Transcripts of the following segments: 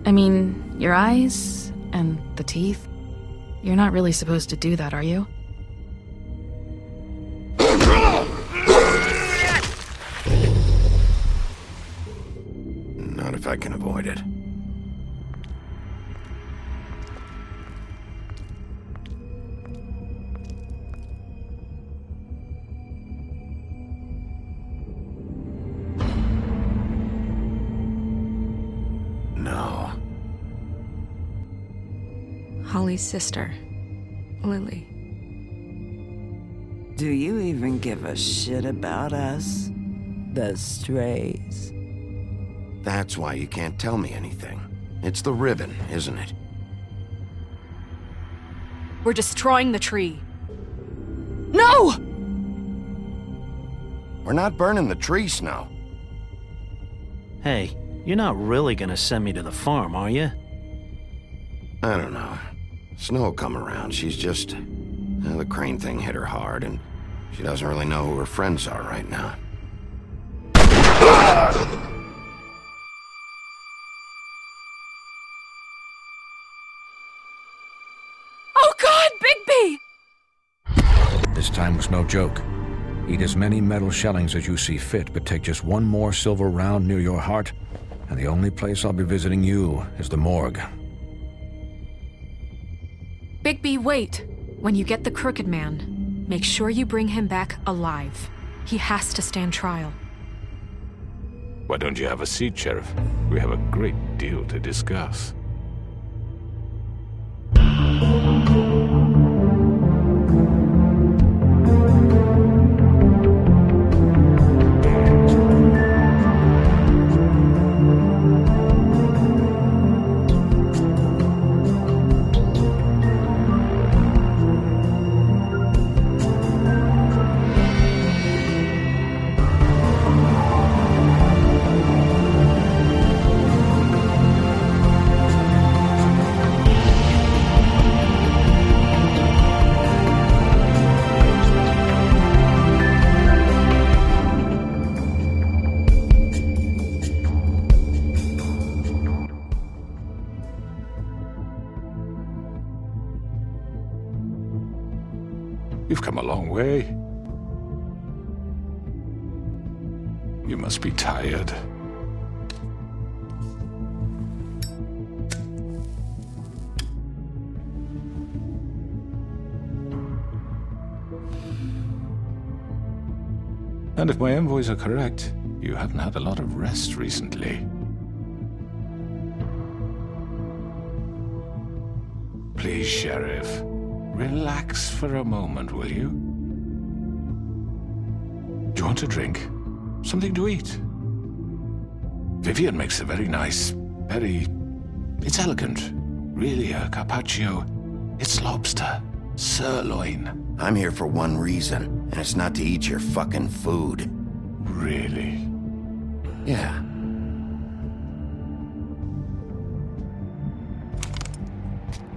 I mean, your eyes and the teeth. You're not really supposed to do that, are you? Not if I can avoid it. No. Holly's sister, Lily. Do you even give a shit about us? The strays? That's why you can't tell me anything. It's the ribbon, isn't it? We're destroying the tree. No! We're not burning the tree, Snow. Hey, you're not really gonna send me to the farm, are you? I don't know. Snow will come around. She's just... the crane thing hit her hard, and she doesn't really know who her friends are right now. Oh God, Bigby! This time was no joke. Eat as many metal shellings as you see fit, but take just one more silver round near your heart, and the only place I'll be visiting you is the morgue. Bigby, wait. When you get the Crooked Man, make sure you bring him back alive. He has to stand trial. Why don't you have a seat, Sheriff? We have a great deal to discuss. You've come a long way. You must be tired. And if my envoys are correct, you haven't had a lot of rest recently. Please, Sheriff. Relax for a moment, will you? Do you want a drink? Something to eat? Vivian makes a very nice, it's elegant. Really, a carpaccio. It's lobster. Sirloin. I'm here for one reason, and it's not to eat your fucking food. Really? Yeah.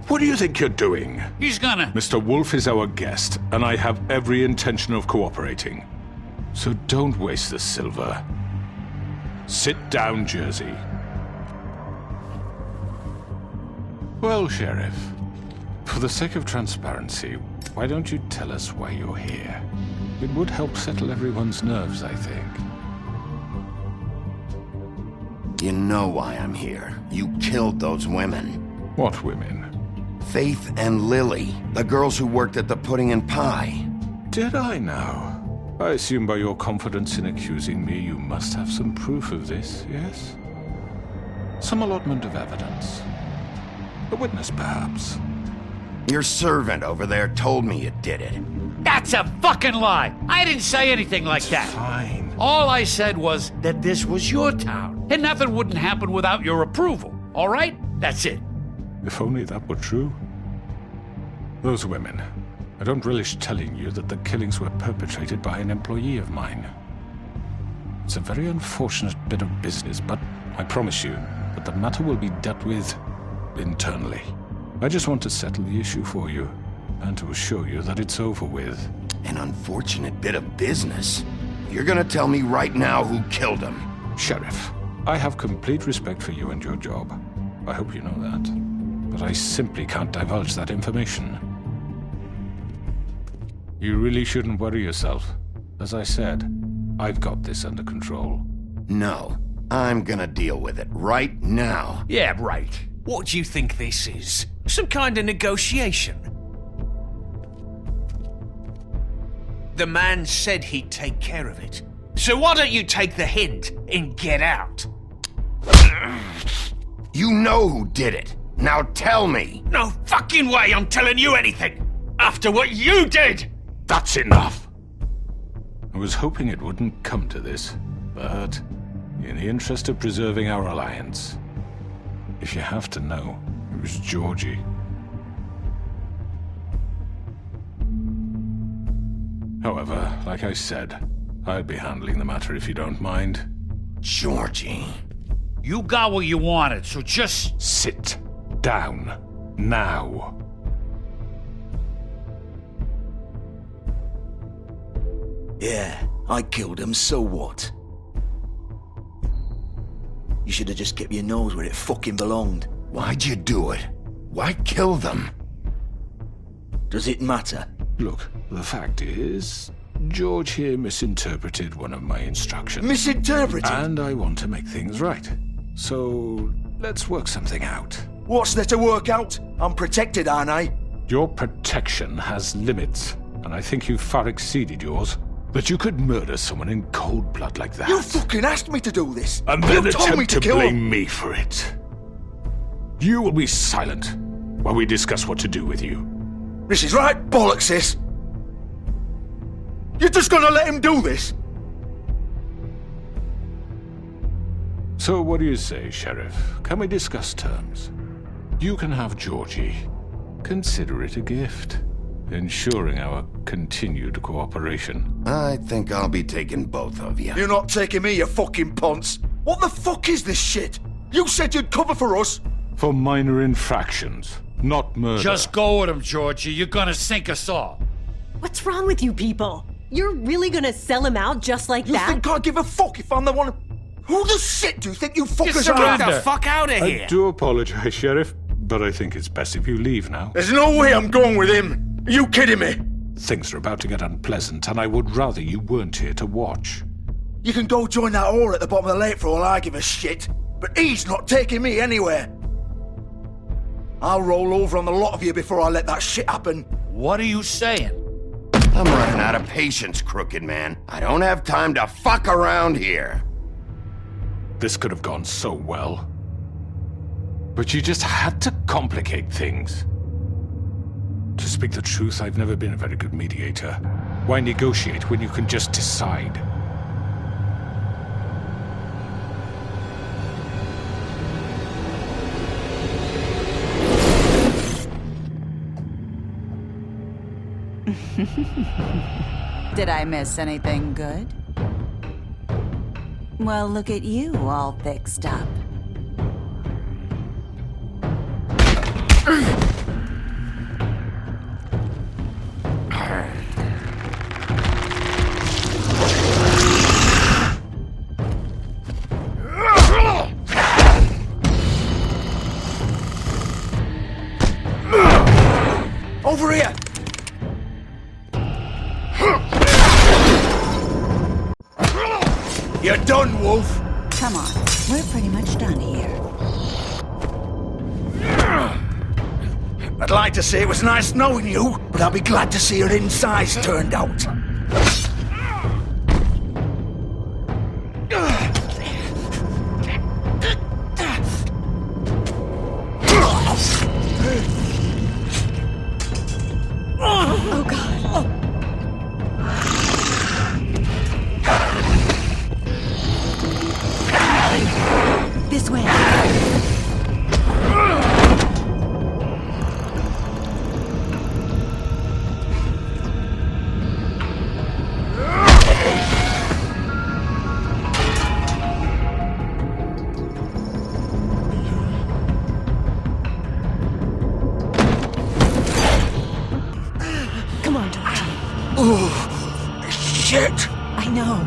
What do you think you're doing? He's gonna... Mr. Wolf is our guest, and I have every intention of cooperating. So don't waste the silver. Sit down, Jersey. Well, Sheriff, for the sake of transparency, why don't you tell us why you're here? It would help settle everyone's nerves, I think. You know why I'm here. You killed those women. What women? Faith and Lily, the girls who worked at the Pudding and Pie. Did I now? I assume by your confidence in accusing me, you must have some proof of this, yes? Some allotment of evidence. A witness, perhaps. Your servant over there told me you did it. That's a fucking lie! I didn't say anything like that. Fine. All I said was that this was your town, and nothing wouldn't happen without your approval, all right? That's it. If only that were true. Those women. I don't relish telling you that the killings were perpetrated by an employee of mine. It's a very unfortunate bit of business, but I promise you that the matter will be dealt with internally. I just want to settle the issue for you, and to assure you that it's over with. An unfortunate bit of business? You're gonna tell me right now who killed him? Sheriff, I have complete respect for you and your job. I hope you know that. But I simply can't divulge that information. You really shouldn't worry yourself. As I said, I've got this under control. No, I'm gonna deal with it right now. Yeah, right. What do you think this is? Some kind of negotiation? The man said he'd take care of it. So why don't you take the hint and get out? You know who did it. Now tell me. No fucking way I'm telling you anything! After what you did! That's enough! I was hoping it wouldn't come to this, but in the interest of preserving our alliance, if you have to know, it was Georgie. However, like I said, I'd be handling the matter if you don't mind. Georgie. You got what you wanted, so just... Sit down. Now. Yeah, I killed him, so what? You should have just kept your nose where it fucking belonged. Why'd you do it? Why kill them? Does it matter? Look, the fact is, George here misinterpreted one of my instructions. Misinterpreted? And I want to make things right. So, let's work something out. What's there to work out? I'm protected, aren't I? Your protection has limits, and I think you've far exceeded yours. But you could murder someone in cold blood like that. You fucking asked me to do this! And then you told me attempt to kill blame him. me for it. You will be silent while we discuss what to do with you. This is right bollocks, sis! You're just gonna let him do this? So what do you say, Sheriff? Can we discuss terms? You can have Georgie. Consider it a gift, ensuring our continued cooperation. I think I'll be taking both of you. You're not taking me, you fucking ponce! What the fuck is this shit? You said you'd cover for us! For minor infractions, not murder. Just go with him, Georgie. You're gonna sink us all. What's wrong with you people? You're really gonna sell him out just like You that? think I give a fuck if I'm the one? Who the shit do you think you fuckers Get are? the fuck out of here! I do apologize, Sheriff, but I think it's best if you leave now. There's no way I'm going with him! Are you kidding me? Things are about to get unpleasant, and I would rather you weren't here to watch. You can go join that whore at the bottom of the lake for all I give a shit, but he's not taking me anywhere. I'll roll over on the lot of you before I let that shit happen. What are you saying? I'm running out of patience, crooked man. I don't have time to fuck around here. This could have gone so well. But you just had to complicate things. To speak the truth, I've never been a very good mediator. Why negotiate when you can just decide? Did I miss anything good? Well, look at you, all fixed up. Over here! You're done, Wolf! Come on, we're pretty much done here. I'd like to say it was nice knowing you, but I'll be glad to see your insides turned out. Oh, God. This way. Come on, Georgie. Oh, shit! I know.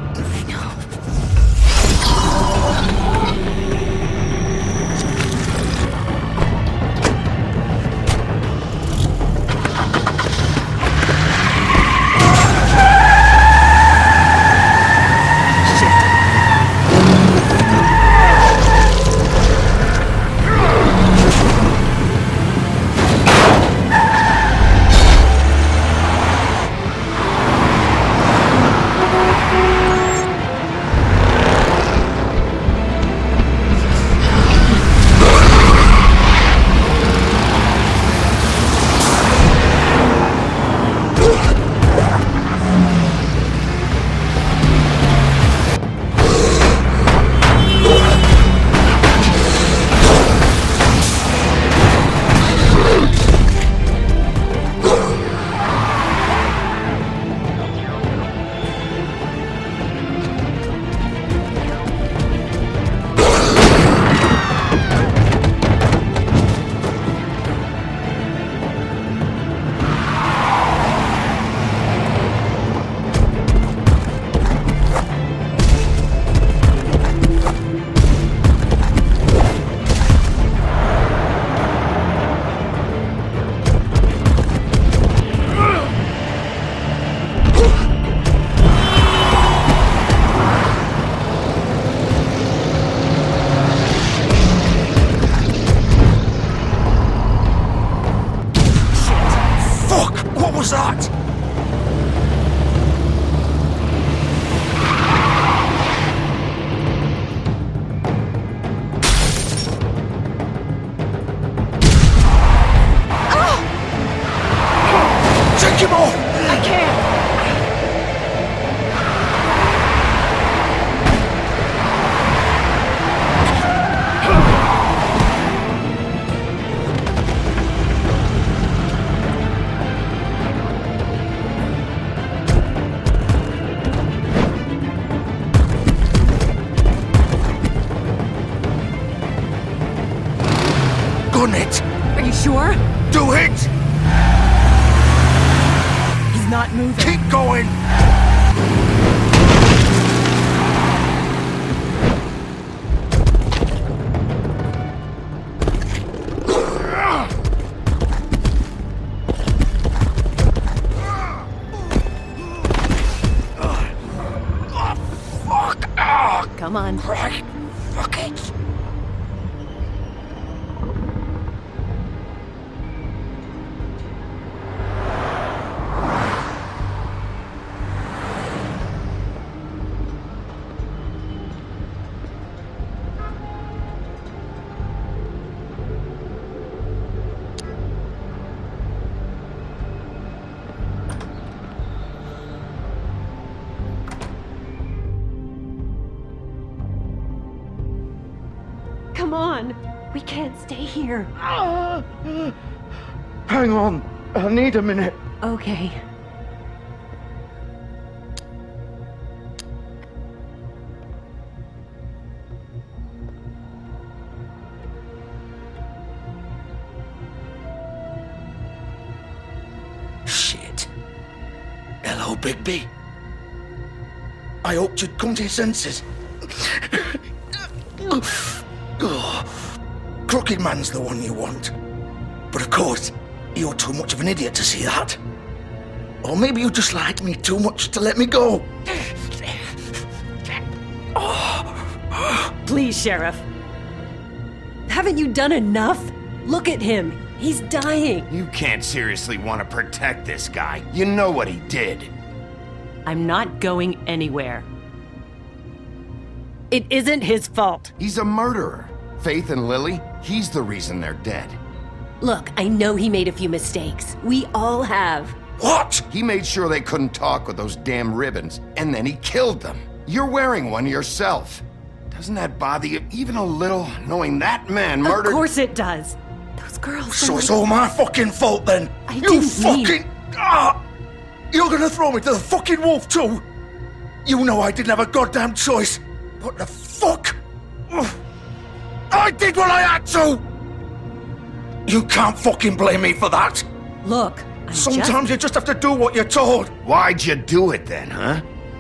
Gun it! Are you sure? Do it! He's not moving. Keep going! Come on. Right. Fuck it. Come on. We can't stay here. Hang on. I need a minute. Okay. Shit. Hello, Bigby. I hoped you'd come to your senses. Crooked Man's the one you want. But of course, you're too much of an idiot to see that. Or maybe you just like me too much to let me go. Please, Sheriff. Haven't you done enough? Look at him. He's dying. You can't seriously want to protect this guy. You know what he did. I'm not going anywhere. It isn't his fault. He's a murderer. Faith and Lily, he's the reason they're dead. Look, I know he made a few mistakes. We all have. What? He made sure they couldn't talk with those damn ribbons, and then he killed them. You're wearing one yourself. Doesn't that bother you even a little, knowing that man murdered— Of course it does. Those girls— So it's all my fucking fault then? You fucking— You're gonna throw me to the fucking wolf too? You know I didn't have a goddamn choice. What the fuck? I did what I had to! You can't fucking blame me for that. Look, sometimes you just have to do what you're told. Why'd you do it then, huh?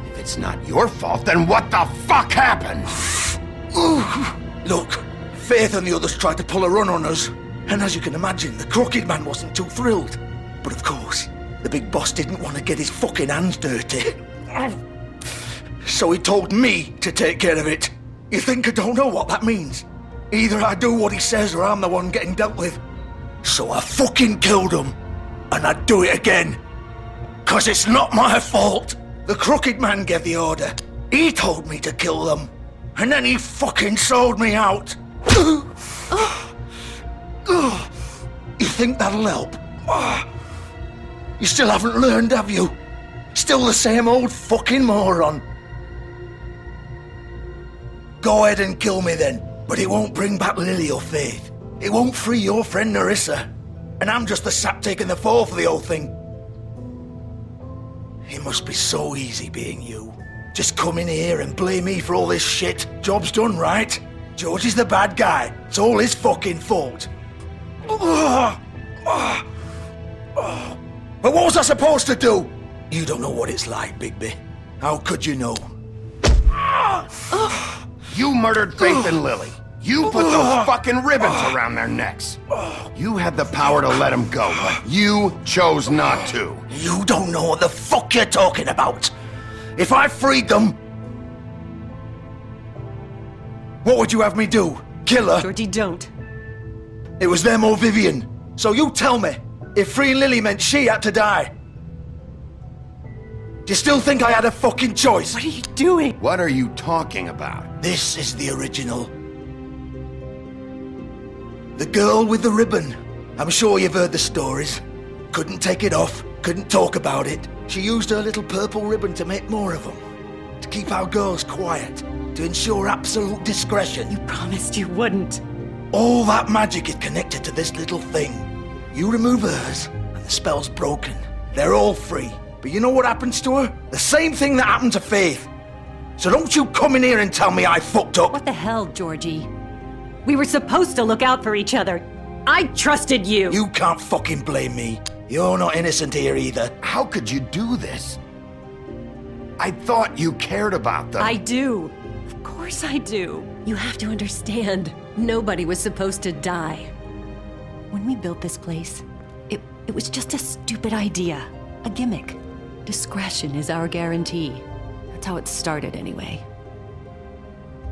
If it's not your fault, then what the fuck happened? Look, Faith and the others tried to pull a run on us. And as you can imagine, the Crooked Man wasn't too thrilled. But of course, the big boss didn't want to get his fucking hands dirty. So he told me to take care of it. You think I don't know what that means? Either I do what he says or I'm the one getting dealt with. So I fucking killed him. And I'd do it again. 'Cause it's not my fault. The Crooked Man gave the order. He told me to kill them. And then he fucking sold me out. You think that'll help? You still haven't learned, have you? Still the same old fucking moron. Go ahead and kill me then, but it won't bring back Lily or Faith. It won't free your friend Nerissa. And I'm just the sap taking the fall for the whole thing. It must be so easy being you. Just come in here and blame me for all this shit. Job's done, right? George is the bad guy. It's all his fucking fault. But what was I supposed to do? You don't know what it's like, Bigby. How could you know? You murdered Faith and Lily. You put those fucking ribbons around their necks. You had the power to let them go, but you chose not to. You don't know what the fuck you're talking about. If I freed them, what would you have me do? Kill her? Georgie, don't. It was them or Vivian. So you tell me, if freeing Lily meant she had to die, do you still think I had a fucking choice? What are you doing? What are you talking about? This is the original. The girl with the ribbon. I'm sure you've heard the stories. Couldn't take it off, couldn't talk about it. She used her little purple ribbon to make more of them. To keep our girls quiet. To ensure absolute discretion. You promised you wouldn't. All that magic is connected to this little thing. You remove hers, and the spell's broken. They're all free. But you know what happens to her? The same thing that happened to Faith. So don't you come in here and tell me I fucked up. What the hell, Georgie? We were supposed to look out for each other. I trusted you! You can't fucking blame me. You're not innocent here either. How could you do this? I thought you cared about them. I do. Of course I do. You have to understand. Nobody was supposed to die. When we built this place, it was just a stupid idea. A gimmick. Discretion is our guarantee. That's how it started anyway.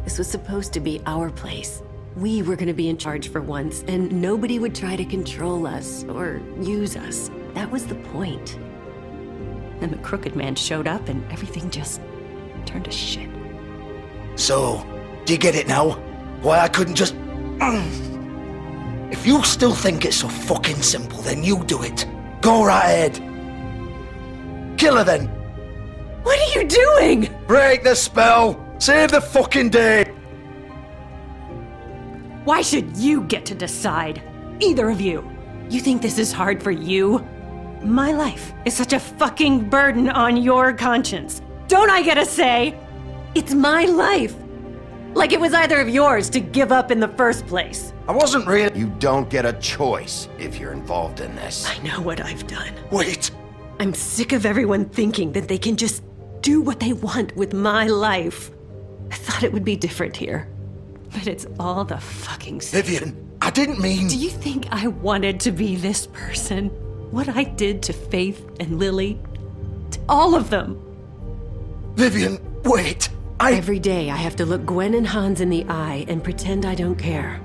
This was supposed to be our place. We were gonna be in charge for once, and nobody would try to control us or use us. That was the point. Then the Crooked Man showed up and everything just turned to shit. So, do you get it now? Why I couldn't just... If you still think it's so fucking simple, then you do it. Go right ahead. Kill her then. What are you doing? Break the spell. Save the fucking day. Why should you get to decide? Either of you. You think this is hard for you? My life is such a fucking burden on your conscience. Don't I get a say? It's my life. Like it was either of yours to give up in the first place. I wasn't really... You don't get a choice if you're involved in this. I know what I've done. Wait. I'm sick of everyone thinking that they can just do what they want with my life. I thought it would be different here. But it's all the fucking same. Vivian, I didn't mean... Do you think I wanted to be this person? What I did to Faith and Lily? To all of them? Vivian, wait. Every day I have to look Gwen and Hans in the eye and pretend I don't care.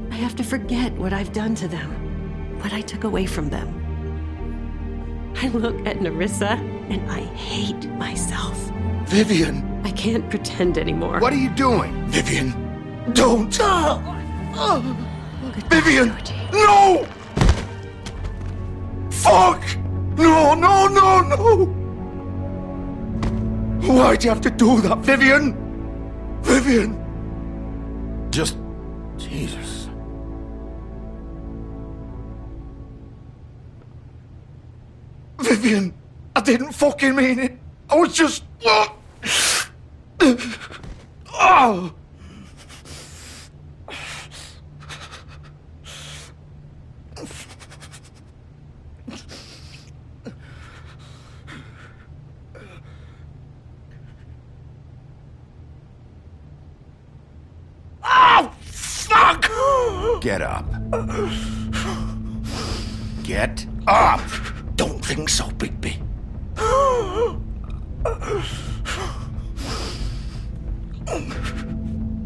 I have to forget what I've done to them. What I took away from them. I look at Nerissa and I hate myself. Vivian. I can't pretend anymore. What are you doing? Vivian, don't. Vivian, no! Fuck! No, no, no, no! Why'd you have to do that, Vivian? Vivian! Just... Jesus. Vivian, I didn't fucking mean it. I was just... Oh! Fuck! Get up. Get up! Don't think so, Bigby.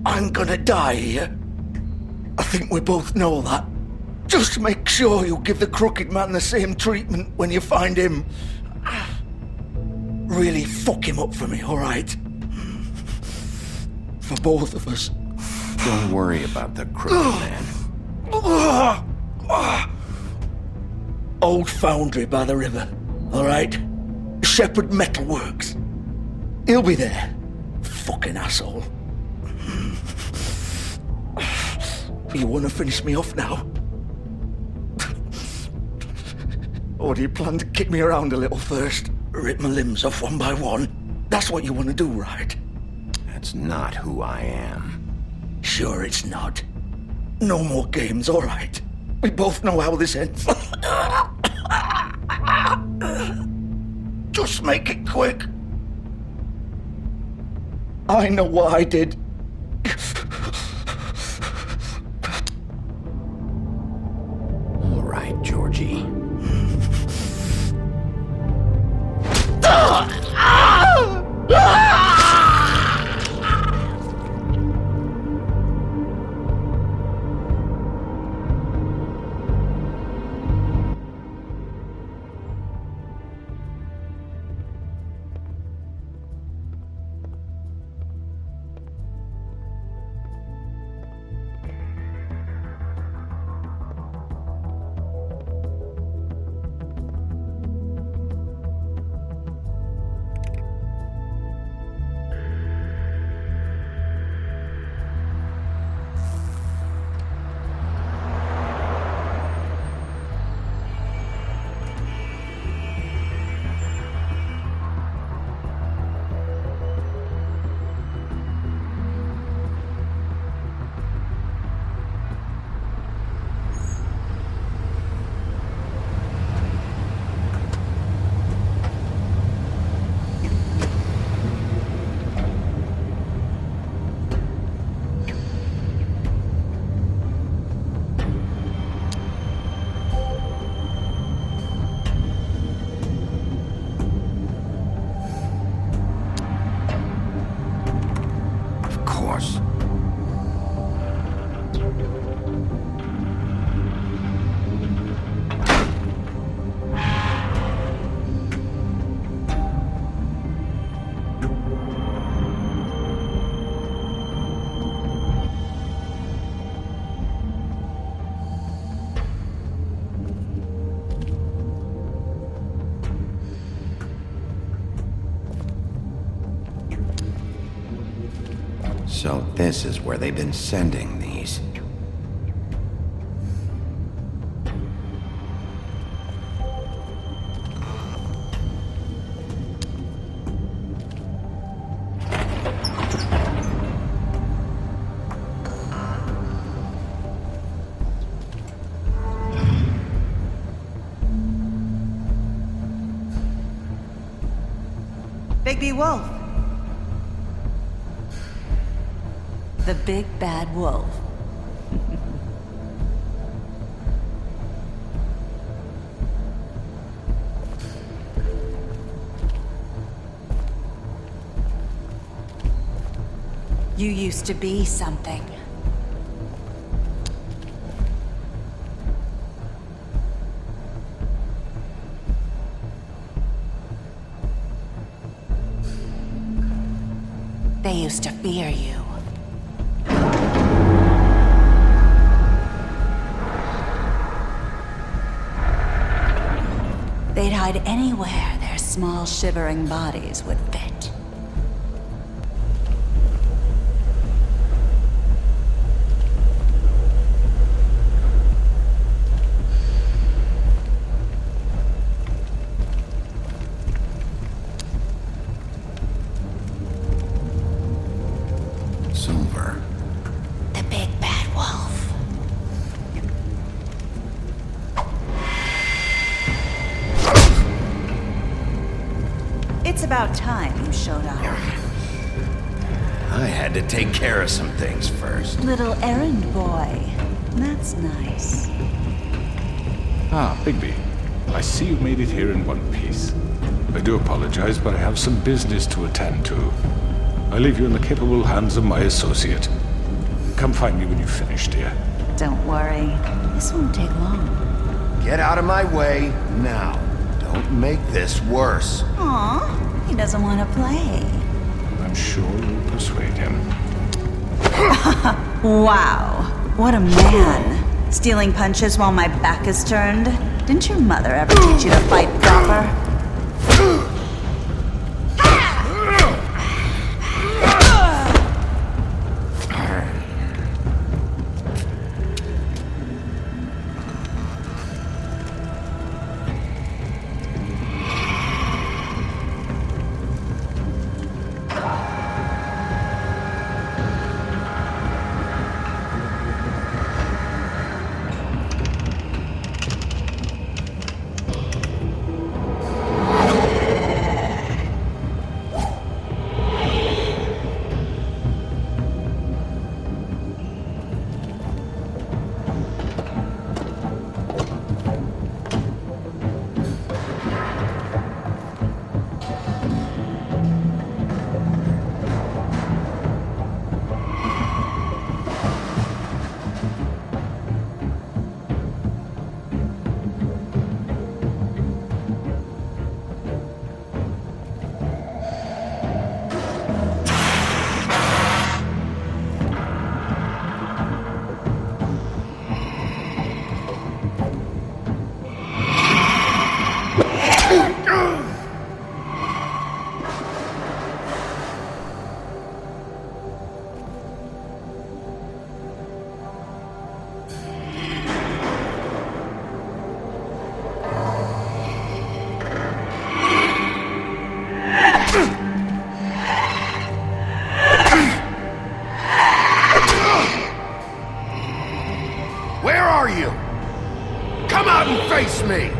I'm gonna die here. I think we both know that. Just make sure you give the Crooked Man the same treatment when you find him. Really fuck him up for me, alright? For both of us. Don't worry about the Crooked Man. Old foundry by the river, alright? Shepherd Metalworks. He'll be there. Fucking asshole. You wanna finish me off now? Or do you plan to kick me around a little first? Rip my limbs off one by one? That's what you wanna do, right? That's not who I am. Sure it's not. No more games, alright? We both know how this ends. Just make it quick. I know what I did. All right, Georgie. So this is where they've been sending these. Bigby Wolf. The big bad wolf. You used to be something. They used to fear you. They'd hide anywhere their small, shivering bodies would fit. Silver. The big bad wolf. It's about time you showed up. I had to take care of some things first. Little errand boy. That's nice. Ah, Bigby. I see you made it here in one piece. I do apologize, but I have some business to attend to. I leave you in the capable hands of my associate. Come find me when you've finished, dear. Don't worry. This won't take long. Get out of my way now. Don't make this worse. Aw, he doesn't want to play. I'm sure you'll persuade him. Wow, what a man. Stealing punches while my back is turned? Didn't your mother ever teach you to fight proper? Where are you? Come out and face me!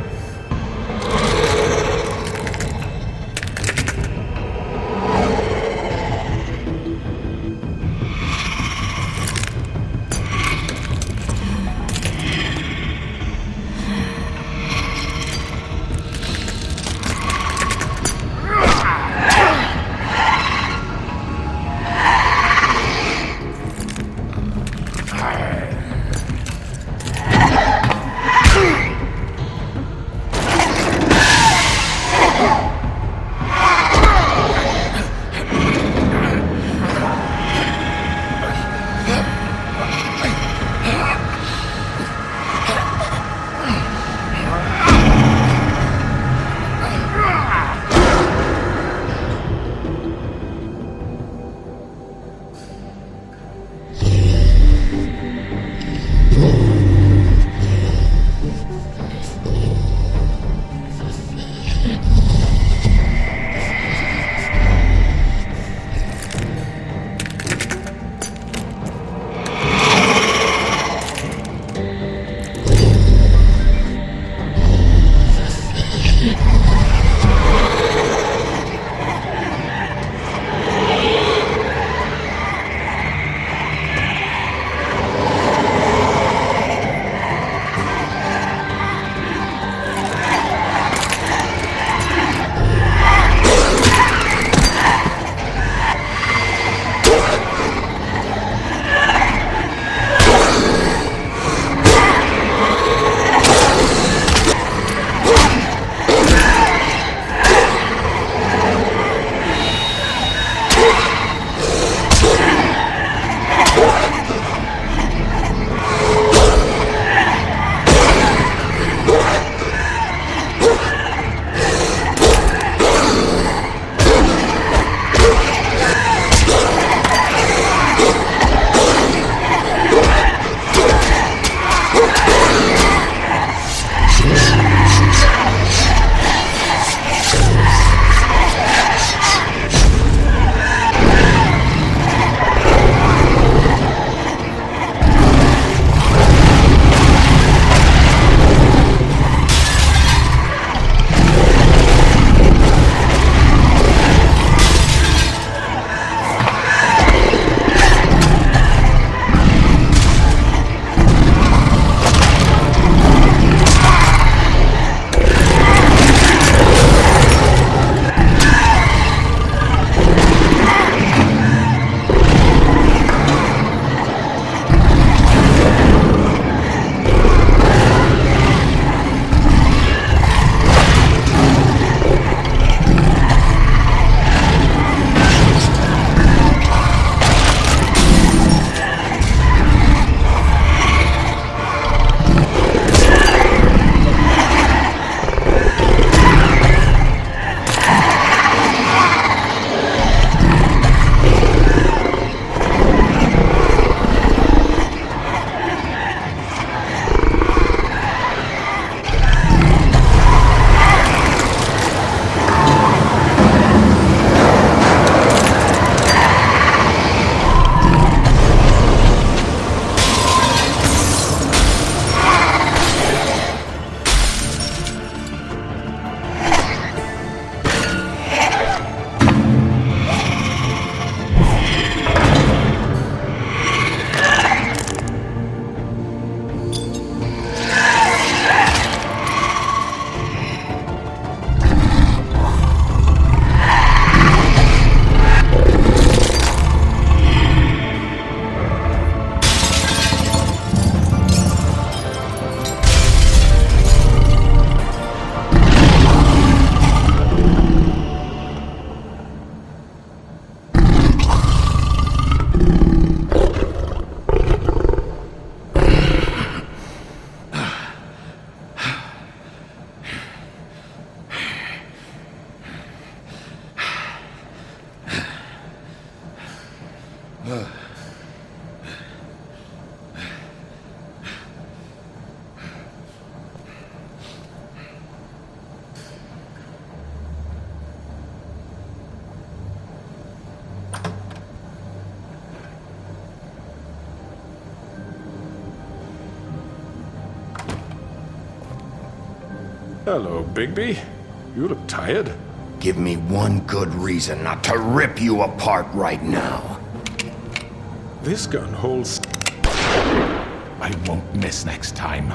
Hello, Bigby. You look tired. Give me one good reason not to rip you apart right now. This gun holds... I won't miss next time.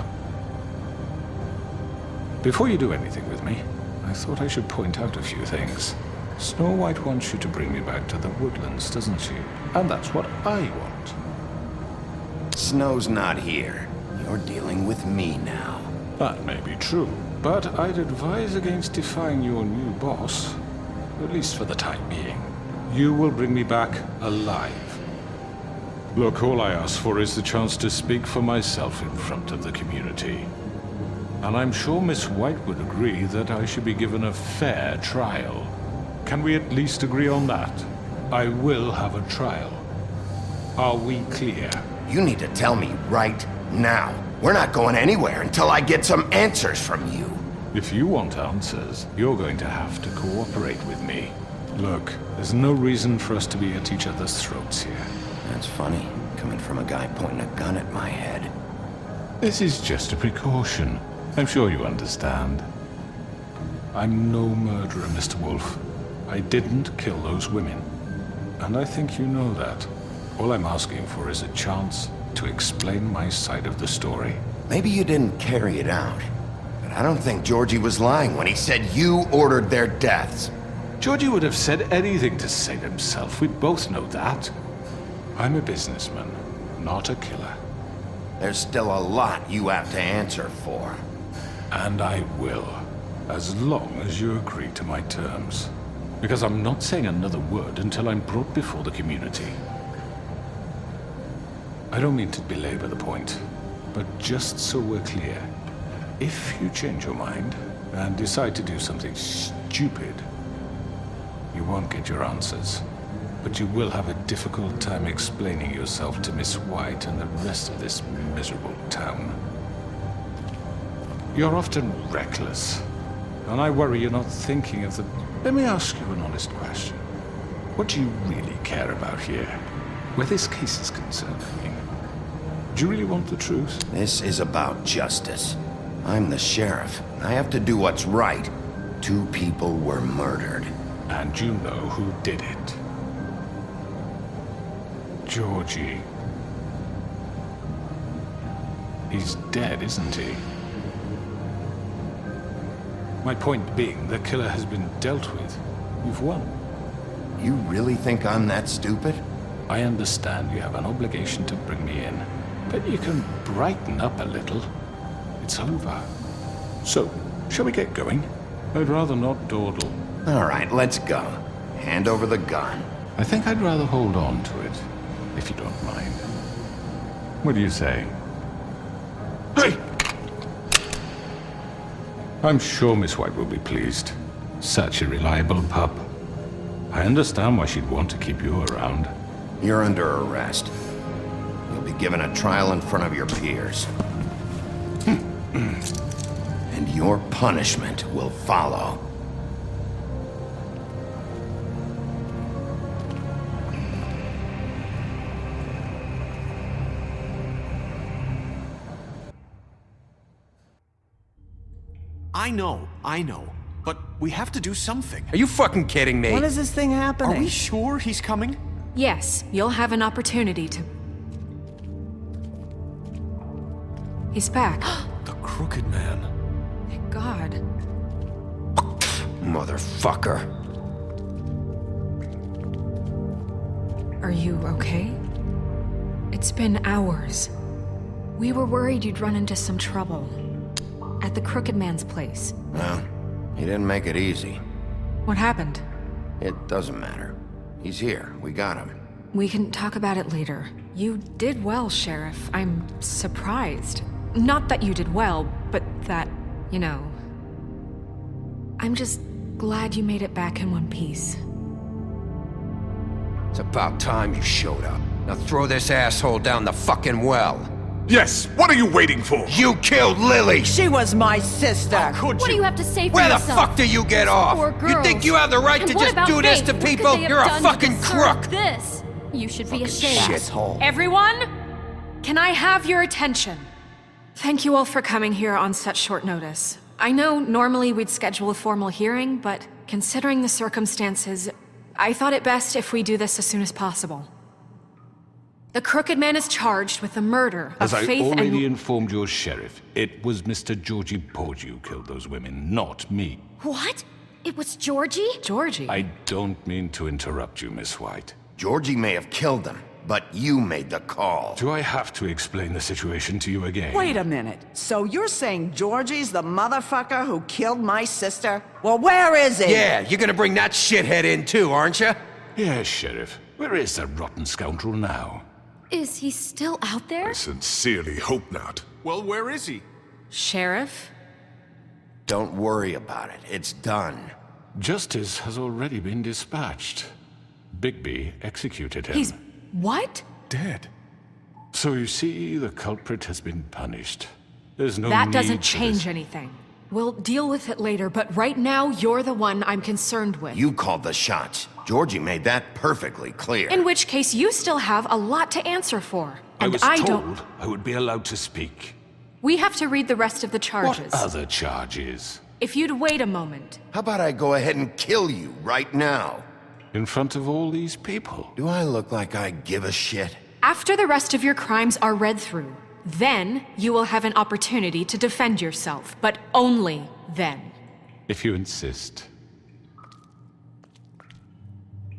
Before you do anything with me, I thought I should point out a few things. Snow White wants you to bring me back to the woodlands, doesn't she? And that's what I want. Snow's not here. You're dealing with me now. That may be true, but I'd advise against defying your new boss, at least for the time being. You will bring me back alive. Look, all I ask for is the chance to speak for myself in front of the community. And I'm sure Miss White would agree that I should be given a fair trial. Can we at least agree on that? I will have a trial. Are we clear? You need to tell me right now. We're not going anywhere until I get some answers from you. If you want answers, you're going to have to cooperate with me. Look, there's no reason for us to be at each other's throats here. That's funny, coming from a guy pointing a gun at my head. This is just a precaution. I'm sure you understand. I'm no murderer, Mr. Wolf. I didn't kill those women. And I think you know that. All I'm asking for is a chance to explain my side of the story. Maybe you didn't carry it out, but I don't think Georgie was lying when he said you ordered their deaths. Georgie would have said anything to save himself. We both know that. I'm a businessman, not a killer. There's still a lot you have to answer for. And I will, as long as you agree to my terms. Because I'm not saying another word until I'm brought before the community. I don't mean to belabor the point, but just so we're clear, if you change your mind and decide to do something stupid, you won't get your answers. But you will have a difficult time explaining yourself to Miss White and the rest of this miserable town. You're often reckless, and I worry you're not thinking of the... Let me ask you an honest question. What do you really care about here? Where this case is concerned, I mean. Do you really want the truth? This is about justice. I'm the sheriff. I have to do what's right. 2 people were murdered. And you know who did it. Georgie. He's dead, isn't he? My point being, the killer has been dealt with. You've won. You really think I'm that stupid? I understand you have an obligation to bring me in, but you can brighten up a little. It's over. So, shall we get going? I'd rather not dawdle. All right, let's go. Hand over the gun. I think I'd rather hold on to it, if you don't mind. What do you say? Hey! I'm sure Miss White will be pleased. Such a reliable pup. I understand why she'd want to keep you around. You're under arrest. You'll be given a trial in front of your peers. And your punishment will follow. I know. But we have to do something. Are you fucking kidding me? When is this thing happening? Are we sure he's coming? Yes, you'll have an opportunity to... He's back. The Crooked Man. Thank God. Motherfucker. Are you okay? It's been hours. We were worried you'd run into some trouble. At the Crooked Man's place. Well, he didn't make it easy. What happened? It doesn't matter. He's here. We got him. We can talk about it later. You did well, Sheriff. I'm surprised. Not that you did well, but that, you know... I'm just glad you made it back in one piece. It's about time you showed up. Now throw this asshole down the fucking well. Yes, what are you waiting for? You killed Lily! She was my sister! How could What do you have to say for Where yourself? the fuck do you get off? Poor You girls. think you have the right And to what just about do this Faith? to What could people? they have You're a done to fucking deserve crook! This. You should be ashamed. Shithole. Everyone, can I have your attention? Thank you all for coming here on such short notice. I know normally we'd schedule a formal hearing, but considering the circumstances, I thought it best if we do this as soon as possible. The Crooked Man is charged with the murder of As I Faith already and... informed your sheriff, it was Mr. Georgie Porgy who killed those women, not me. What? It was Georgie? Georgie? I don't mean to interrupt you, Miss White. Georgie may have killed them, but you made the call. Do I have to explain the situation to you again? Wait a minute. So you're saying Georgie's the motherfucker who killed my sister? Well, where is he? Yeah, you're gonna bring that shithead in too, aren't you? Yes, Sheriff. Where is that rotten scoundrel now? Is he still out there? I sincerely hope not. Well, where is he? Sheriff? Don't worry about it. It's done. Justice has already been dispatched. Bigby executed him. He's... what? Dead. So you see, the culprit has been punished. There's no That need doesn't for change this. anything. We'll deal with it later, but right now, you're the one I'm concerned with. You called the shots. Georgie made that perfectly clear. In which case, you still have a lot to answer for. I And was I told don't... I would be allowed to speak. We have to read the rest of the charges. What other charges? If you'd wait a moment. How about I go ahead and kill you right now? In front of all these people? Do I look like I give a shit? After the rest of your crimes are read through, then you will have an opportunity to defend yourself, but only then. If you insist.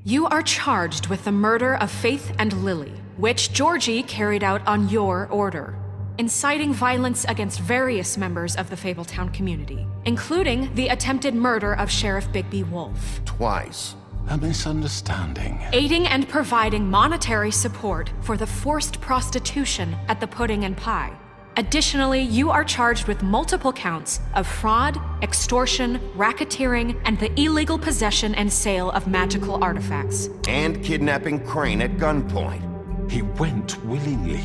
You are charged with the murder of Faith and Lily, which Georgie carried out on your order, inciting violence against various members of the Fabletown community, including the attempted murder of Sheriff Bigby Wolf. Twice. A misunderstanding. Aiding and providing monetary support for the forced prostitution at the Pudding and Pie. Additionally, you are charged with multiple counts of fraud, extortion, racketeering, and the illegal possession and sale of magical artifacts. And kidnapping Crane at gunpoint. He went willingly.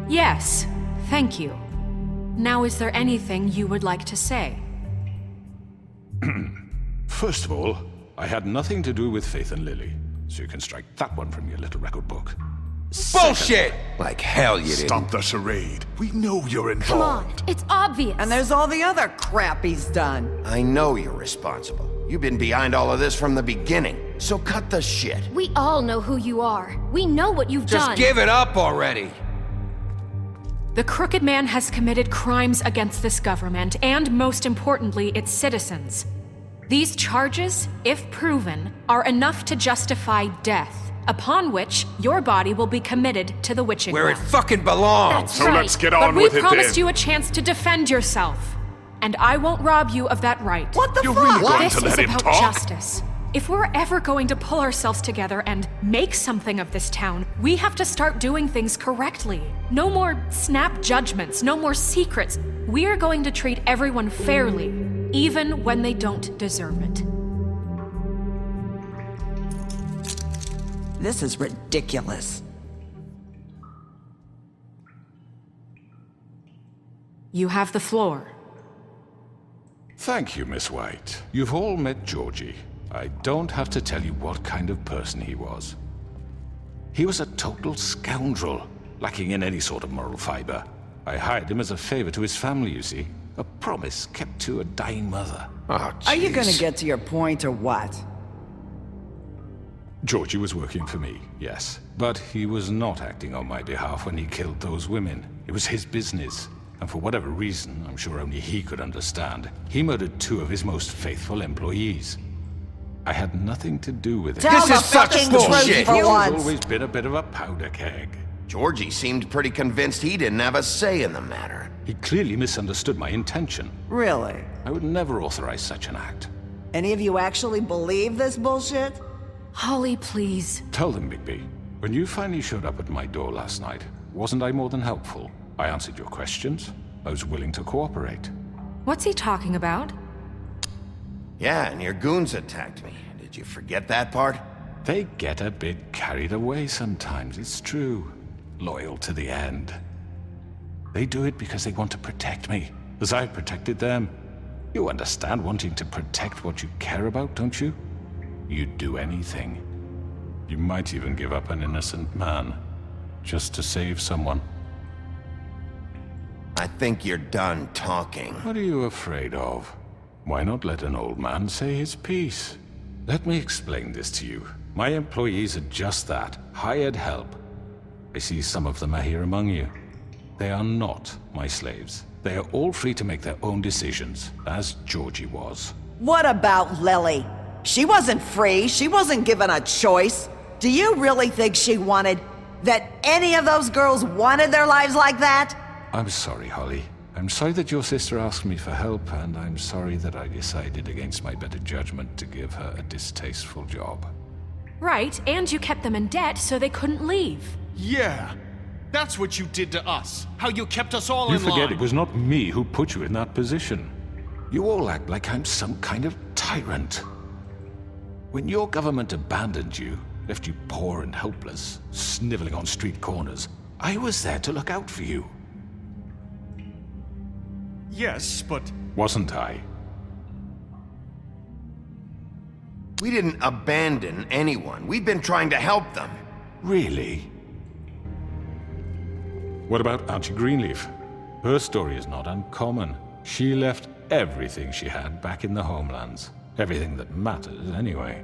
Yes, thank you. Now, is there anything you would like to say? First of all, I had nothing to do with Faith and Lily, so you can strike that one from your little record book. Bullshit! Like hell you didn't. Stop the charade. We know you're involved. Come on, it's obvious. And there's all the other crap he's done. I know you're responsible. You've been behind all of this from the beginning, so cut the shit. We all know who you are. We know what you've done. Just give it up already. The Crooked Man has committed crimes against this government and, most importantly, its citizens. These charges, if proven, are enough to justify death, upon which your body will be committed to the witching Where it well. fucking belongs. So let's get on But with we it promised then. you a chance to defend yourself, and I won't rob you of that right. What the You're fuck? really going This to is let him about talk? justice. If we're ever going to pull ourselves together and make something of this town, we have to start doing things correctly. No more snap judgments, no more secrets. We're going to treat everyone fairly, even when they don't deserve it. This is ridiculous. You have the floor. Thank you, Miss White. You've all met Georgie. I don't have to tell you what kind of person he was. He was a total scoundrel, lacking in any sort of moral fiber. I hired him as a favor to his family, you see. A promise kept to a dying mother. Oh, Are you jeez. gonna get to your point or what? Georgie was working for me, yes. But he was not acting on my behalf when he killed those women. It was his business. And for whatever reason, I'm sure only he could understand, he murdered 2 of his most faithful employees. I had nothing to do with it. Tell This the is such fucking bullshit. truth for He's once. always been a bit of a powder keg. Georgie seemed pretty convinced he didn't have a say in the matter. He clearly misunderstood my intention. Really? I would never authorize such an act. Any of you actually believe this bullshit? Holly, please. Tell them, Bigby. When you finally showed up at my door last night, wasn't I more than helpful? I answered your questions. I was willing to cooperate. What's he talking about? Yeah, and your goons attacked me. Did you forget that part? They get a bit carried away sometimes, it's true. Loyal to the end. They do it because they want to protect me, as I protected them. You understand wanting to protect what you care about, don't you? You'd do anything. You might even give up an innocent man, just to save someone. I think you're done talking. What are you afraid of? Why not let an old man say his piece? Let me explain this to you. My employees are just that, hired help. I see some of them are here among you. They are not my slaves. They are all free to make their own decisions, as Georgie was. What about Lily? She wasn't free. She wasn't given a choice. Do you really think she wanted... that any of those girls wanted their lives like that? I'm sorry, Holly. I'm sorry that your sister asked me for help, and I'm sorry that I decided against my better judgment to give her a distasteful job. Right, and you kept them in debt so they couldn't leave. Yeah, that's what you did to us. How you kept us all You in line. forget it was not me who put you in that position. You all act like I'm some kind of tyrant. When your government abandoned you, left you poor and helpless, sniveling on street corners, I was there to look out for you. Yes, but... Wasn't I? We didn't abandon anyone. We've been trying to help them. Really? What about Auntie Greenleaf? Her story is not uncommon. She left everything she had back in the homelands. Everything that matters, anyway.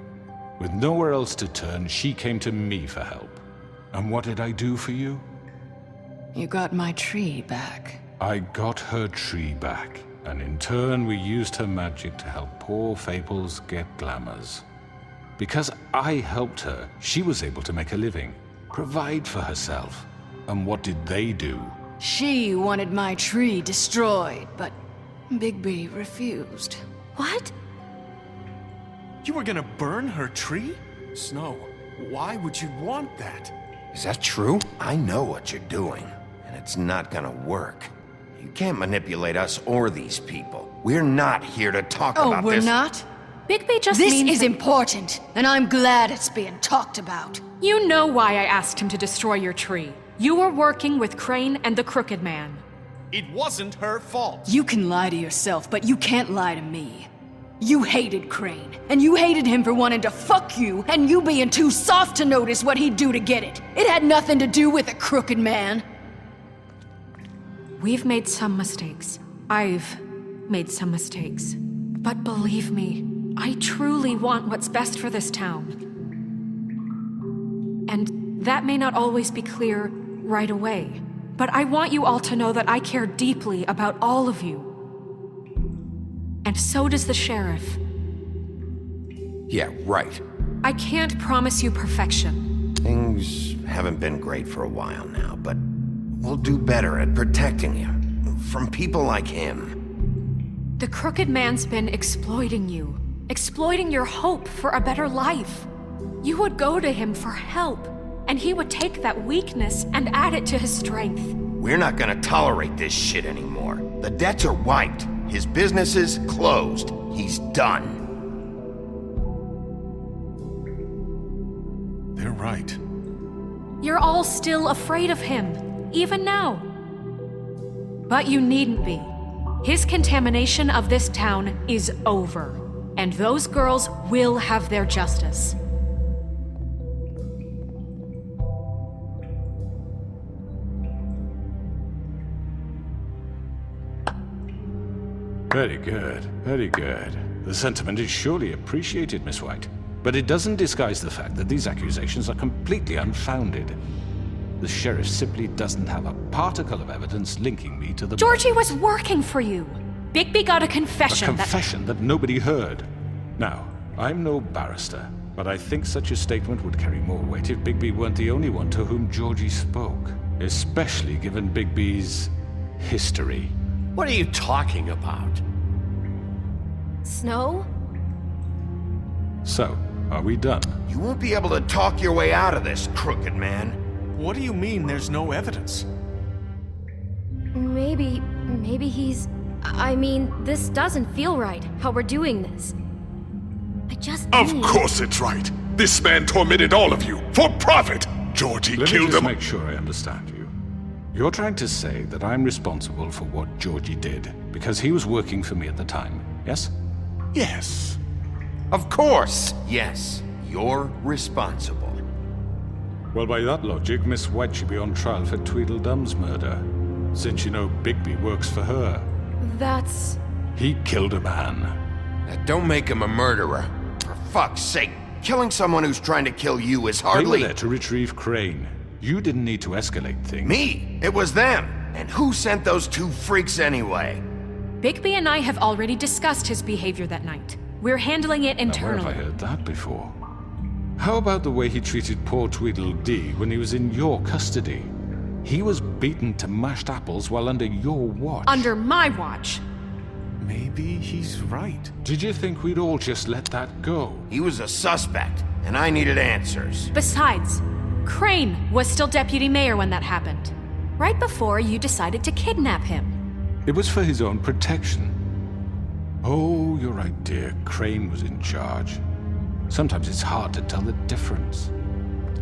With nowhere else to turn, she came to me for help. And what did I do for you? You got my tree back. I got her tree back, and in turn we used her magic to help poor Fables get glamours. Because I helped her, she was able to make a living, provide for herself. And what did they do? She wanted my tree destroyed, but Bigby refused. What? You were gonna burn her tree? Snow, why would you want that? Is that true? I know what you're doing, and it's not gonna work. You can't manipulate us or these people. We're not here to talk about this. Oh, we're not? Bigby just This means is that- important, and I'm glad it's being talked about. You know why I asked him to destroy your tree. You were working with Crane and the Crooked Man. It wasn't her fault. You can lie to yourself, but you can't lie to me. You hated Crane, and you hated him for wanting to fuck you, and you being too soft to notice what he'd do to get it. It had nothing to do with the Crooked Man. We've made some mistakes. I've made some mistakes. But believe me, I truly want what's best for this town. And that may not always be clear right away, but I want you all to know that I care deeply about all of you. And so does the sheriff. Yeah, right. I can't promise you perfection. Things haven't been great for a while now, but we'll do better at protecting you from people like him. The Crooked Man's been exploiting you, exploiting your hope for a better life. You would go to him for help, and he would take that weakness and add it to his strength. We're not gonna tolerate this shit anymore. The debts are wiped. His business is closed. He's done. They're right. You're all still afraid of him, even now. But you needn't be. His contamination of this town is over, and those girls will have their justice. Very good, very good. The sentiment is surely appreciated, Miss White. But it doesn't disguise the fact that these accusations are completely unfounded. The sheriff simply doesn't have a particle of evidence linking me to the... Georgie was working for you. Bigby got a confession. A confession that nobody heard. Now, I'm no barrister, but I think such a statement would carry more weight if Bigby weren't the only one to whom Georgie spoke. Especially given Bigby's history. What are you talking about? Snow? So, are we done? You won't be able to talk your way out of this, Crooked Man. What do you mean there's no evidence? Maybe he's... I mean, this doesn't feel right, how we're doing this. I just Of need... course it's right. This man tormented all of you, for profit. Georgie Let me killed just them. make sure I understand you. You're trying to say that I'm responsible for what Georgie did, because he was working for me at the time, yes? Yes. Of course, yes. You're responsible. Well, by that logic, Miss White should be on trial for Tweedledum's murder, since you know Bigby works for her. That's... He killed a man. That don't make him a murderer. For fuck's sake, killing someone who's trying to kill you is hardly... They were there to retrieve Crane. You didn't need to escalate things. Me? It was them. And who sent those two freaks anyway? Bigby and I have already discussed his behavior that night. We're handling it internally. Now, where have I heard that before? How about the way he treated poor Tweedledee when he was in your custody? He was beaten to mashed apples while under your watch. Under my watch. Maybe he's right. Did you think we'd all just let that go? He was a suspect, and I needed answers. Besides, Crane was still deputy mayor when that happened. Right before you decided to kidnap him. It was for his own protection. Oh, you're right, dear. Crane was in charge. Sometimes it's hard to tell the difference.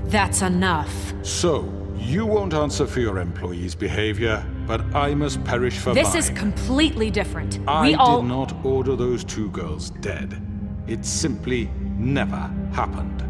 That's enough. So, you won't answer for your employees' behavior, but I must perish for mine. This is completely different. I did not order those two girls dead. It simply never happened.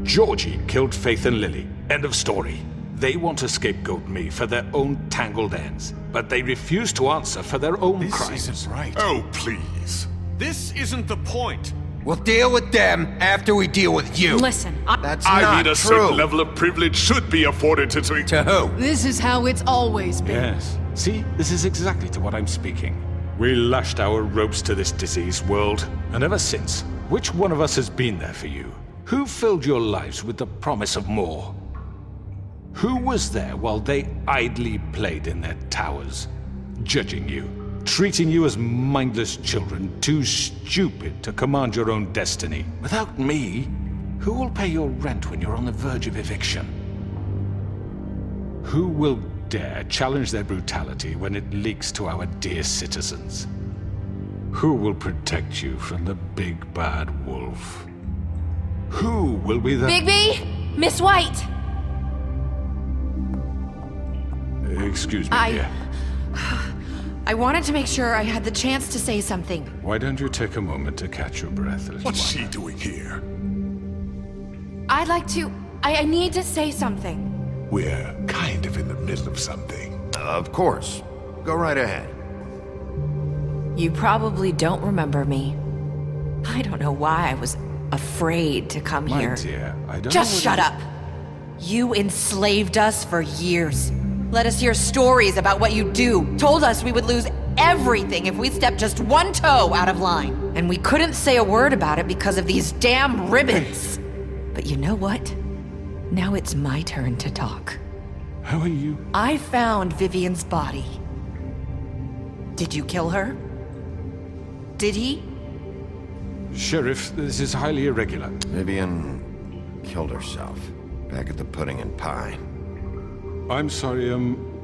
Georgie killed Faith and Lily. End of story. They want to scapegoat me for their own tangled ends, but they refuse to answer for their own crimes. This isn't right. Oh, please. This isn't the point. We'll deal with them after we deal with you. Listen, That's I not mean, a true. certain level of privilege should be afforded to... To who? This is how it's always been. Yes. See, this is exactly to what I'm speaking. We lashed our ropes to this diseased world, and ever since, which one of us has been there for you? Who filled your lives with the promise of more? Who was there while they idly played in their towers, judging you, treating you as mindless children, too stupid to command your own destiny? Without me, who will pay your rent when you're on the verge of eviction? Who will dare challenge their brutality when it leaks to our dear citizens? Who will protect you from the big bad wolf? Who will be the... Bigby! Miss White! Excuse me, dear. I wanted to make sure I had the chance to say something. Why don't you take a moment to catch your breath, little What's one? she doing here? I'd like to... I need to say something. We're kind of in the middle of something. Of course. Go right ahead. You probably don't remember me. I don't know why I was afraid to come My here. dear, I don't Just know shut up. You enslaved us for years. Let us hear stories about what you do. Told us we would lose everything if we stepped just one toe out of line. And we couldn't say a word about it because of these damn ribbons. But you know what? Now it's my turn to talk. How are you? I found Vivian's body. Did you kill her? Did he? Sheriff, this is highly irregular. Vivian killed herself. Back at the Pudding and Pie. I'm sorry,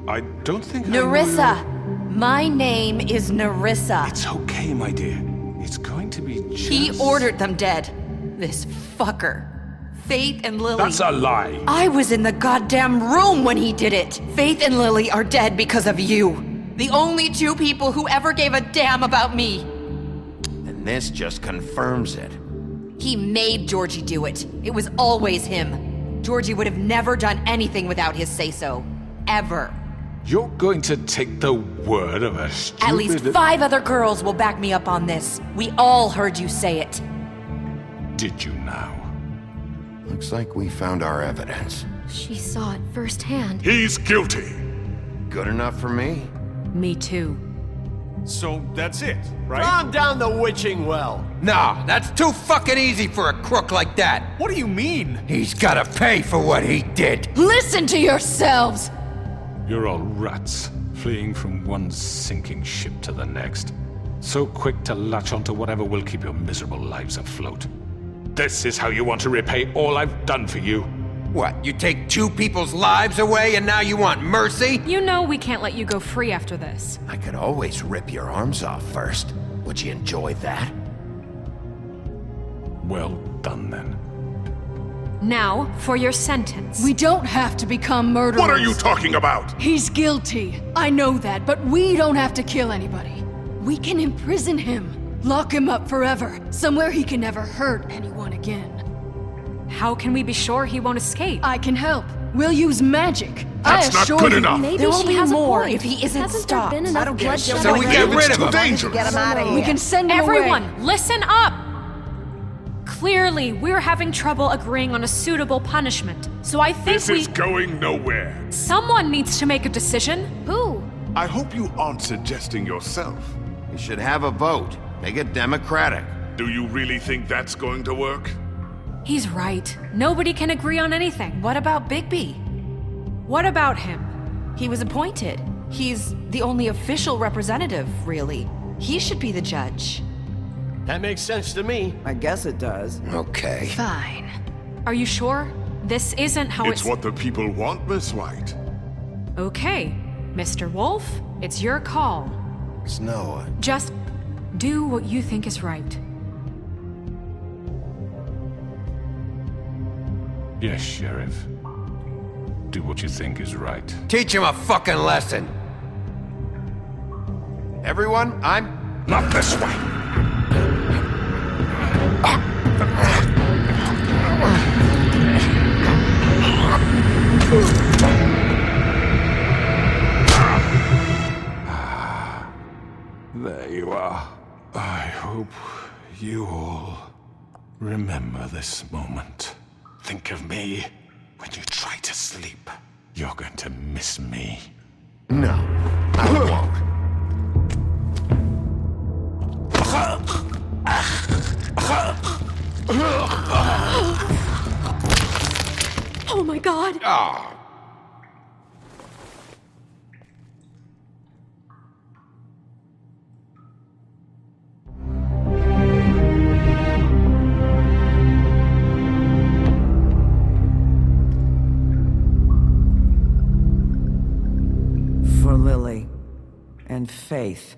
I don't think Nerissa! My name is Nerissa. It's okay, my dear. It's going to be just... He ordered them dead. This fucker. Faith and Lily. That's a lie. I was in the goddamn room when he did it. Faith and Lily are dead because of you. The only two people who ever gave a damn about me. And this just confirms it. He made Georgie do it. It was always him. Georgie would have never done anything without his say-so. Ever. You're going to take the word of a stupid... At least 5 other girls will back me up on this. We all heard you say it. Did you now? Looks like we found our evidence. She saw it firsthand. He's guilty. Good enough for me? Me too. So that's it, right? Calm down the witching well. Nah, that's too fucking easy for a crook like that. What do you mean? He's gotta pay for what he did. Listen to yourselves! You're all rats, fleeing from one sinking ship to the next. So quick to latch onto whatever will keep your miserable lives afloat. This is how you want to repay all I've done for you. What, you take 2 people's lives away and now you want mercy? You know we can't let you go free after this. I could always rip your arms off first. Would you enjoy that? Well done, then. Now, for your sentence. We don't have to become murderers. What are you talking about? He's guilty. I know that, but we don't have to kill anybody. We can imprison him. Lock him up forever. Somewhere he can never hurt anyone again. How can we be sure he won't escape? I can help. We'll use magic. That's I not assure good you. enough. Maybe There will she be has more a point. if he isn't Hasn't stopped. there been enough I don't care. bloodshed So we get rid of him. Dangerous. Get him out of here. We can send him away. Everyone, listen up! Clearly, we're having trouble agreeing on a suitable punishment. So I think This is going nowhere. someone needs to make a decision. Who? I hope you aren't suggesting yourself. We should have a vote. Make it democratic. Do you really think that's going to work? He's right. Nobody can agree on anything. What about Bigby? What about him? He was appointed. He's the only official representative, really. He should be the judge. That makes sense to me. I guess it does. Okay. Fine. Are you sure? This isn't how It's what the people want, Miss White. Okay, Mr. Wolf, it's your call. Snow. Just do what you think is right. Yes, Sheriff. Do what you think is right. Teach him a fucking lesson. Everyone, I'm... Not this way. There you are. I hope you all remember this moment. Think of me when you try to sleep. You're going to miss me. No, I won't. Oh my god! Ah. For Lily and Faith.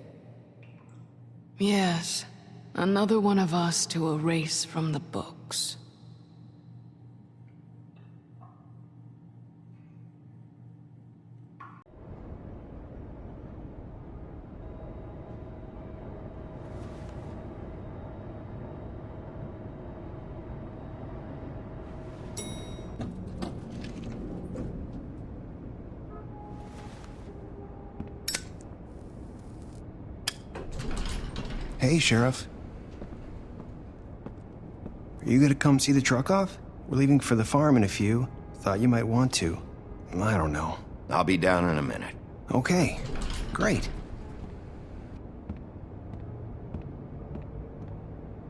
Yes. Another one of us to erase from the books. Hey, Sheriff. Are you gonna come see the truck off? We're leaving for the farm in a few. Thought you might want to. I don't know. I'll be down in a minute. Okay, great.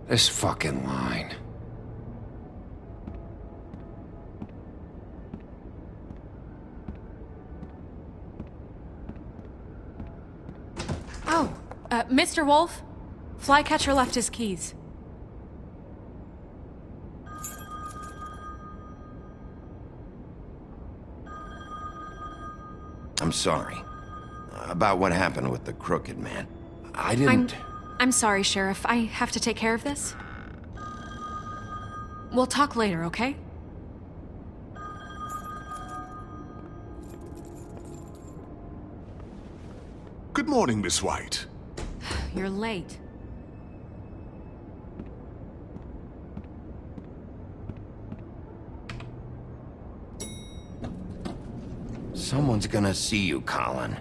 This fucking line. Oh, Mr. Wolf? Flycatcher left his keys. I'm sorry. About what happened with the crooked man. I didn't... I'm sorry, Sheriff. I have to take care of this. We'll talk later, okay? Good morning, Miss White. You're late. Someone's gonna see you, Colin.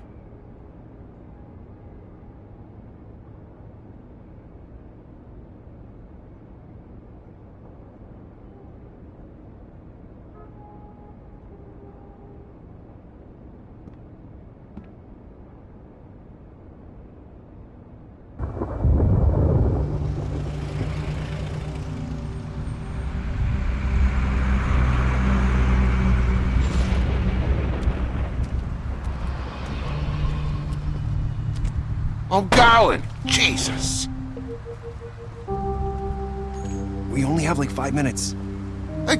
I'm going! Jesus! We only have like 5 minutes.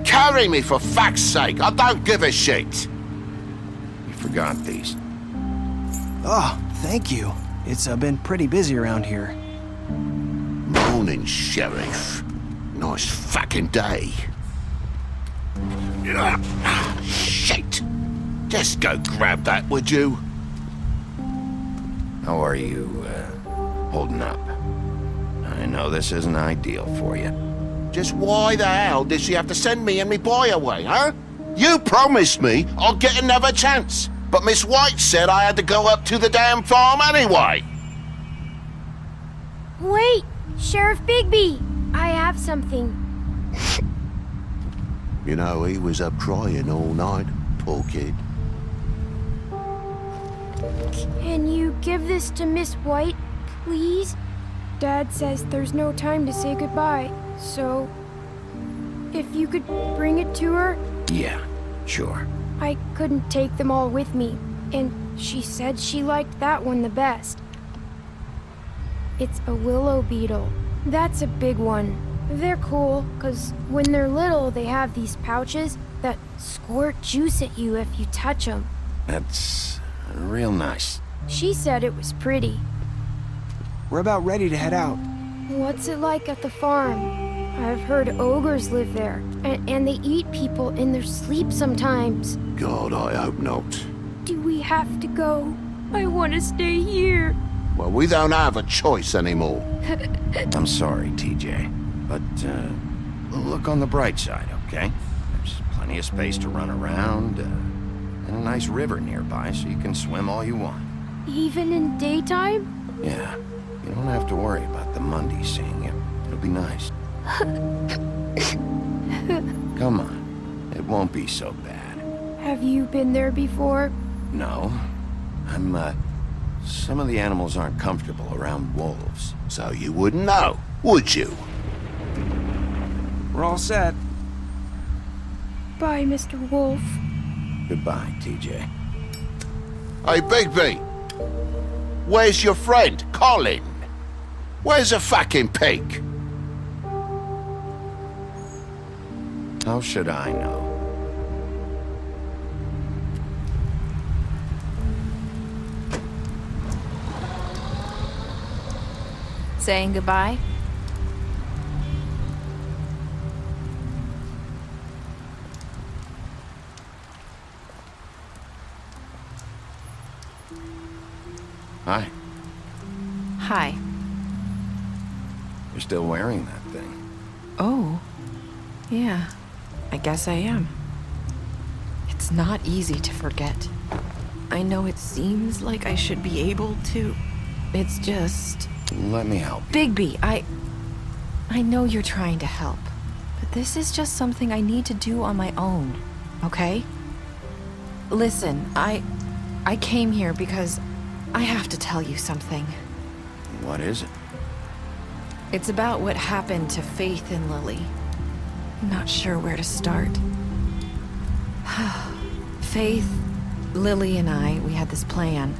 Carry me, for fuck's sake! I don't give a shit! You forgot these. Oh, thank you. It's been pretty busy around here. Morning, Sheriff. Nice fucking day. Shit! Just go grab that, would you? How are you, holding up? I know this isn't ideal for you. Just why the hell did she have to send me and me boy away, huh? You promised me I'd get another chance, but Miss White said I had to go up to the damn farm anyway. Wait, Sheriff Bigby, I have something. You know, he was up crying all night, poor kid. Can you give this to Miss White, please? Dad says there's no time to say goodbye, so if you could bring it to her. Yeah, sure. I couldn't take them all with me, and she said she liked that one the best. It's a willow beetle. That's a big one. They're cool, 'cause when they're little, they have these pouches that squirt juice at you if you touch them. That's real nice. She said it was pretty. We're about ready to head out. What's it like at the farm? I've heard ogres live there, and they eat people in their sleep sometimes. God, I hope not. Do we have to go? I want to stay here. Well, we don't have a choice anymore. I'm sorry, TJ, but look on the bright side, okay? There's plenty of space to run around, and a nice river nearby so you can swim all you want. Even in daytime? Yeah, you don't have to worry about the Mundies seeing you. It'll be nice. Come on, it won't be so bad. Have you been there before? No, some of the animals aren't comfortable around wolves. So you wouldn't know, would you? We're all set. Bye, Mr. Wolf. Goodbye, TJ. Hey, Bigby! Where's your friend, Colin? Where's the fucking pig? How should I know? Saying goodbye? Hi. Hi. You're still wearing that thing. Oh. Yeah. I guess I am. It's not easy to forget. I know it seems like I should be able to. It's just... Let me help you. Bigby, I know you're trying to help, but this is just something I need to do on my own, okay? Listen, I came here because I have to tell you something. What is it? It's about what happened to Faith and Lily. I'm not sure where to start. Faith, Lily, and I, we had this plan.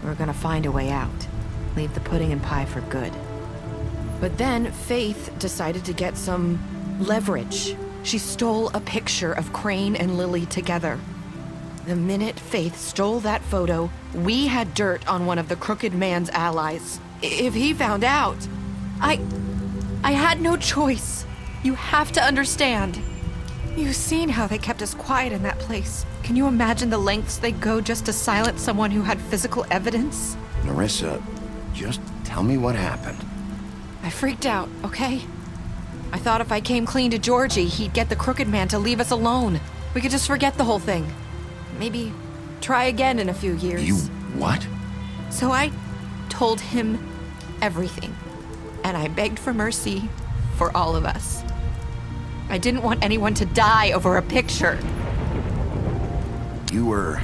We were gonna find a way out. Leave the pudding and pie for good. But then Faith decided to get some leverage. She stole a picture of Crane and Lily together. The minute Faith stole that photo, we had dirt on one of the Crooked Man's allies. If he found out, I had no choice. You have to understand. You've seen how they kept us quiet in that place. Can you imagine the lengths they go just to silence someone who had physical evidence? Narissa, just tell me what happened. I freaked out, okay? I thought if I came clean to Georgie, he'd get the Crooked Man to leave us alone. We could just forget the whole thing. Maybe try again in a few years. You what? So I told him everything. And I begged for mercy for all of us. I didn't want anyone to die over a picture. You were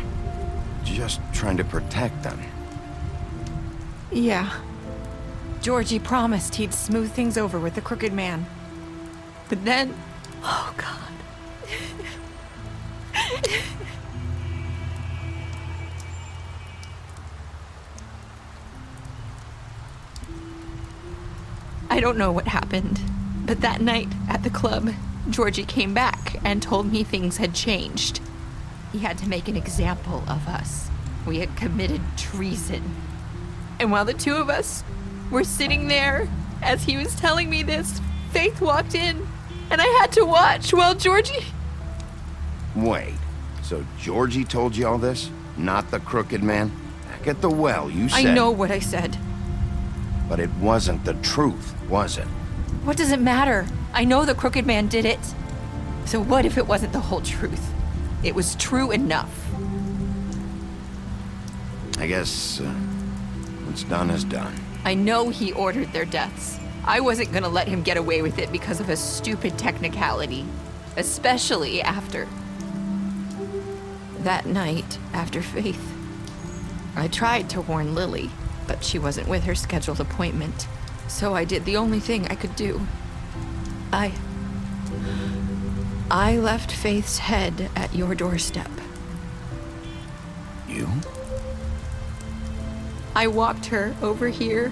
just trying to protect them. Yeah. Georgie promised he'd smooth things over with the Crooked Man. But then... Oh, God. I don't know what happened, but that night at the club, Georgie came back and told me things had changed. He had to make an example of us. We had committed treason. And while the two of us were sitting there, as he was telling me this, Faith walked in, and I had to watch while Georgie... Wait, so Georgie told you all this? Not the Crooked Man? Back at the well, you said... I know what I said. But it wasn't the truth, was it? What does it matter? I know the Crooked Man did it. So what if it wasn't the whole truth? It was true enough. I guess, what's done is done. I know he ordered their deaths. I wasn't gonna let him get away with it because of a stupid technicality. Especially after... that night, after Faith. I tried to warn Lily, but she wasn't with her scheduled appointment. So I did the only thing I could do. I left Faith's head at your doorstep. You? I walked her over here,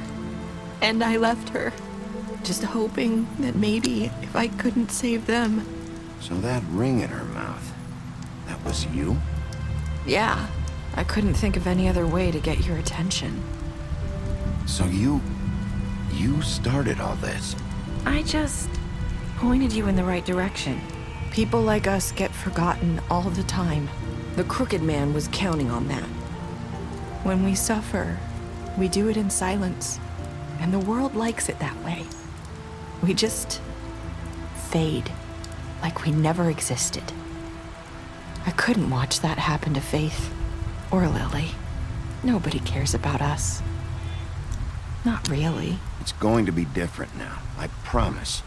and I left her, just hoping that maybe if I couldn't save them. So that ring in her mouth, that was you? Yeah, I couldn't think of any other way to get your attention. So you started all this? I just pointed you in the right direction. People like us get forgotten all the time. The Crooked Man was counting on that. When we suffer, we do it in silence, and the world likes it that way. We just fade, like we never existed. I couldn't watch that happen to Faith, or Lily. Nobody cares about us. Not really. It's going to be different now, I promise.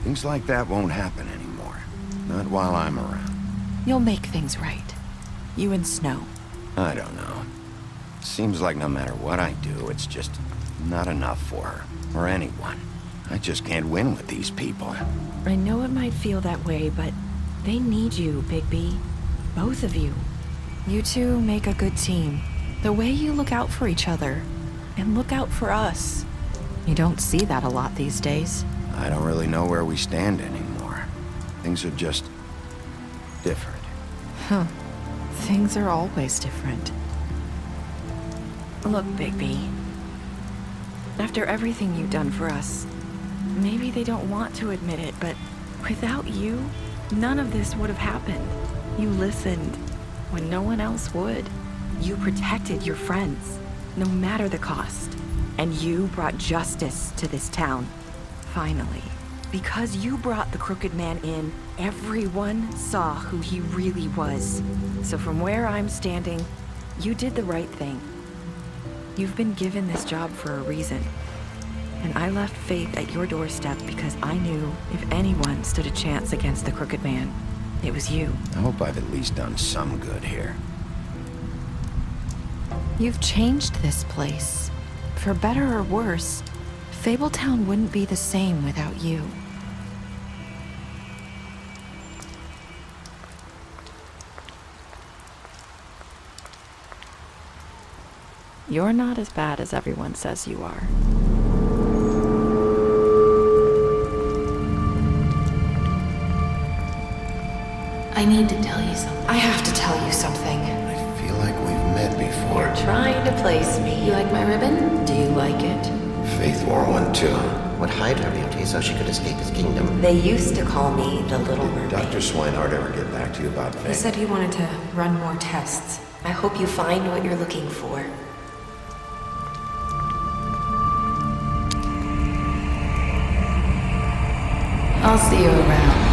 Things like that won't happen anymore. Not while I'm around. You'll make things right. You and Snow. I don't know. Seems like no matter what I do, it's just not enough for her, or anyone. I just can't win with these people. I know it might feel that way, but they need you, Bigby. Both of you. You two make a good team. The way you look out for each other, and look out for us. You don't see that a lot these days. I don't really know where we stand anymore. Things are just different. Huh. Things are always different. Look, Bigby. After everything you've done for us, maybe they don't want to admit it, but without you, none of this would have happened. You listened when no one else would. You protected your friends, no matter the cost. And you brought justice to this town. Finally. Because you brought the Crooked Man in, everyone saw who he really was. So from where I'm standing, you did the right thing. You've been given this job for a reason. And I left Faith at your doorstep because I knew if anyone stood a chance against the Crooked Man, it was you. I hope I've at least done some good here. You've changed this place. For better or worse, Fabletown wouldn't be the same without you. You're not as bad as everyone says you are. I need to tell you something. I have to tell you something. I feel like we've met before. You're trying to place me. You like my ribbon? Do you like it? Faith wore one too. Would hide her beauty so she could escape his kingdom. They used to call me the Little Mermaid. Dr. Swinehart ever get back to you about Faith? He said he wanted to run more tests. I hope you find what you're looking for. I'll see you around.